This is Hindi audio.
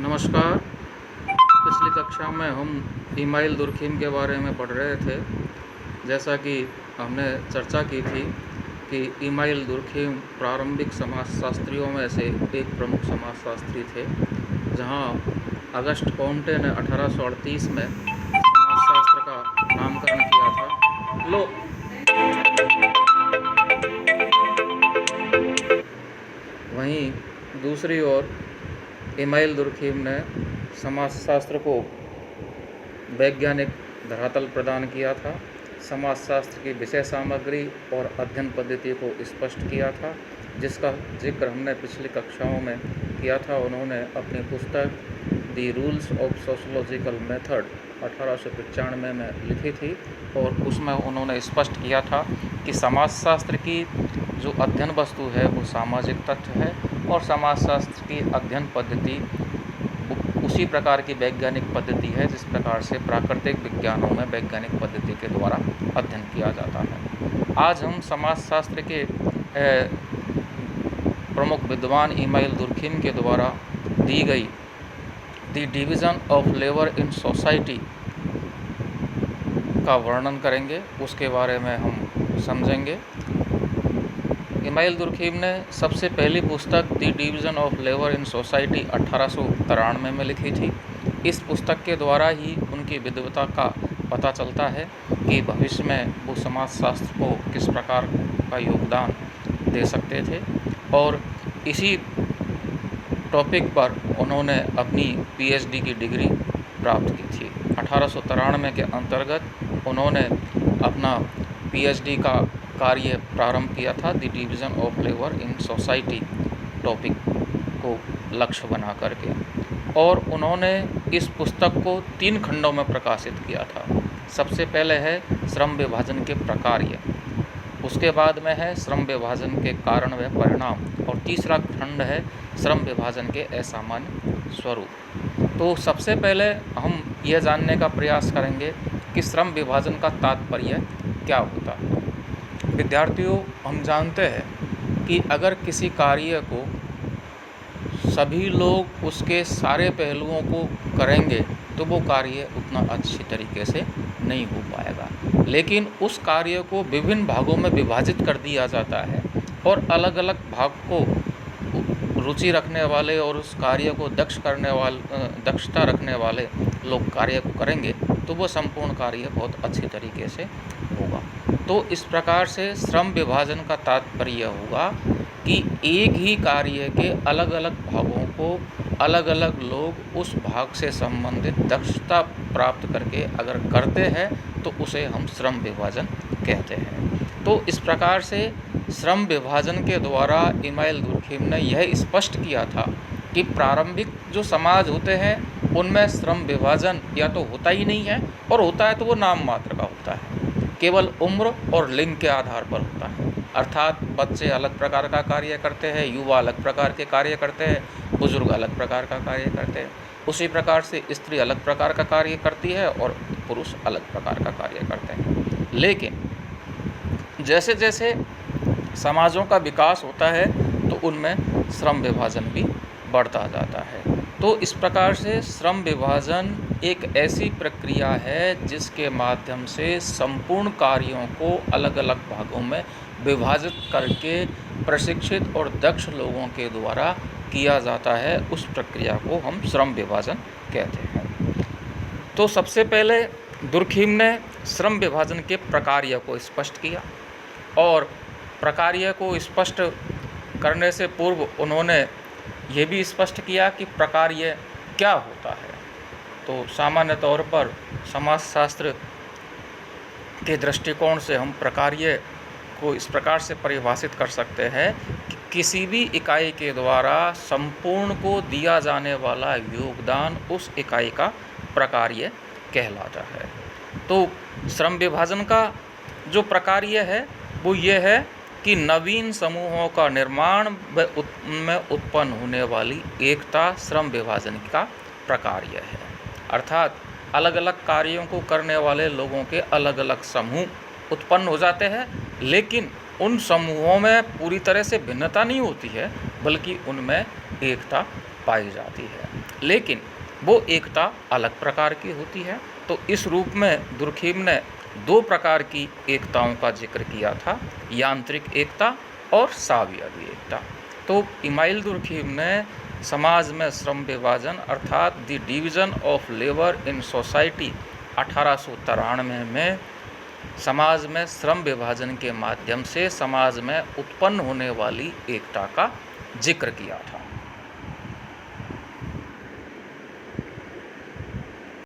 नमस्कार। पिछली कक्षा में हम इमाइल दुर्खिम के बारे में पढ़ रहे थे। जैसा कि हमने चर्चा की थी कि इमाइल दुर्खिम प्रारंभिक समाजशास्त्रियों में से एक प्रमुख समाजशास्त्री थे, जहां अगस्ट कोम्टे ने 1838 में समाजशास्त्र का नामकरण किया था। वहीं दूसरी ओर इमाइल दुर्खिम ने समाजशास्त्र को वैज्ञानिक धरातल प्रदान किया था, समाजशास्त्र की विषय सामग्री और अध्ययन पद्धति को स्पष्ट किया था, जिसका जिक्र हमने पिछली कक्षाओं में किया था। उन्होंने अपनी पुस्तक the rules of sociological method 1895 में लिखी थी और उसमें उन्होंने स्पष्ट किया था कि समाजशास्त्र की जो अध्ययन वस्तु है वो सामाजिक तथ्य है और समाजशास्त्र की अध्ययन पद्धति उसी प्रकार की वैज्ञानिक पद्धति है जिस प्रकार से प्राकृतिक विज्ञानों में वैज्ञानिक पद्धति के द्वारा अध्ययन किया जाता है। आज हम समाजशास्त्र के प्रमुख विद्वान इमाइल दुर्खिम के द्वारा दी गई the division of labour in society का वर्णन करेंगे, उसके बारे में हम समझेंगे। इमाइल दुर्खिम ने सबसे पहली पुस्तक the division of labour in society 1893 में लिखी थी। इस पुस्तक के द्वारा ही उनकी विद्वता का पता चलता है कि भविष्य में वो समाजशास्त्र को किस प्रकार का योगदान दे सकते थे, और इसी टॉपिक पर उन्होंने अपनी पीएचडी की डिग्री प्राप्त की थी। 1893 के अंतर्गत उन्होंने अपना पीएचडी का कार्य प्रारंभ किया था the division of labour in society topic को लक्ष्य बना करके, और उन्होंने इस पुस्तक को 3 खंडों में प्रकाशित किया था। सबसे पहले है श्रम विभाजन के प्रकार्य, उसके बाद में है श्रम विभाजन के कारण व परिणाम, और तीसरा खंड है श्रम विभाजन के असामान्य स्वरूप। तो सबसे पहले हम यह जानने का प्रयास करेंगे कि श्रम विभाजन का तात्पर्य क्या होता है। विद्यार्थियों, हम जानते हैं कि अगर किसी कार्य को सभी लोग उसके सारे पहलुओं को करेंगे तो वो कार्य उतना अच्छी तरीके से नहीं हो पाएगा, लेकिन उस कार्य को विभिन्न भागों में विभाजित कर दिया जाता है और अलग अलग भाग को रुचि रखने वाले और उस कार्य को दक्षता रखने वाले लोग कार्य को करेंगे तो वो संपूर्ण कार्य बहुत अच्छी तरीके से होगा। तो इस प्रकार से श्रम विभाजन का तात्पर्य होगा कि एक ही कार्य के अलग अलग भागों को अलग अलग लोग उस भाग से संबंधित दक्षता प्राप्त करके अगर करते हैं तो उसे हम श्रम विभाजन कहते हैं। तो इस प्रकार से श्रम विभाजन के द्वारा इमाइल दुर्खिम ने यह स्पष्ट किया था कि प्रारंभिक जो समाज होते हैं उनमें श्रम विभाजन या तो होता ही नहीं है, और होता है तो वो नाम मात्र का होता है, केवल उम्र और लिंग के आधार पर होता है। अर्थात बच्चे अलग प्रकार का कार्य करते हैं, युवा अलग प्रकार के कार्य करते हैं, बुजुर्ग अलग प्रकार का कार्य करते हैं। उसी प्रकार से स्त्री अलग प्रकार का कार्य करती है और पुरुष अलग प्रकार का कार्य करते हैं। लेकिन जैसे जैसे समाजों का विकास होता है तो उनमें श्रम विभाजन भी बढ़ता जाता है। तो इस प्रकार से श्रम विभाजन एक ऐसी प्रक्रिया है जिसके माध्यम से संपूर्ण कार्यों को अलग अलग भागों में विभाजित करके प्रशिक्षित और दक्ष लोगों के द्वारा किया जाता है। उस प्रक्रिया को हम श्रम विभाजन कहते हैं। तो सबसे पहले दुर्खिम ने श्रम विभाजन के प्रकार्य को स्पष्ट किया, और प्रकार्य को स्पष्ट करने से पूर्व उन्होंने ये भी स्पष्ट किया कि प्रकार्य क्या होता है। तो सामान्य तौर पर समाजशास्त्र के दृष्टिकोण से हम प्रकार्य को इस प्रकार से परिभाषित कर सकते हैं कि किसी भी इकाई के द्वारा संपूर्ण को दिया जाने वाला योगदान उस इकाई का प्रकार्य कहलाता है। तो श्रम विभाजन का जो प्रकार्य है वो ये है कि नवीन समूहों का निर्माण व उनमें उत्पन्न होने वाली एकता श्रम विभाजन का प्रकार्य है। अर्थात अलग अलग कार्यों को करने वाले लोगों के अलग अलग समूह उत्पन्न हो जाते हैं, लेकिन उन समूहों में पूरी तरह से भिन्नता नहीं होती है, बल्कि उनमें एकता पाई जाती है, लेकिन वो एकता अलग प्रकार की होती है। तो इस रूप में दुर्खीम ने दो प्रकार की एकताओं का जिक्र किया था, यांत्रिक एकता और सावयवी एकता। तो इमाइल दुर्खीम ने समाज में श्रम विभाजन अर्थात the division of labour in society 1893 में समाज में श्रम विभाजन के माध्यम से समाज में उत्पन्न होने वाली एकता का जिक्र किया था।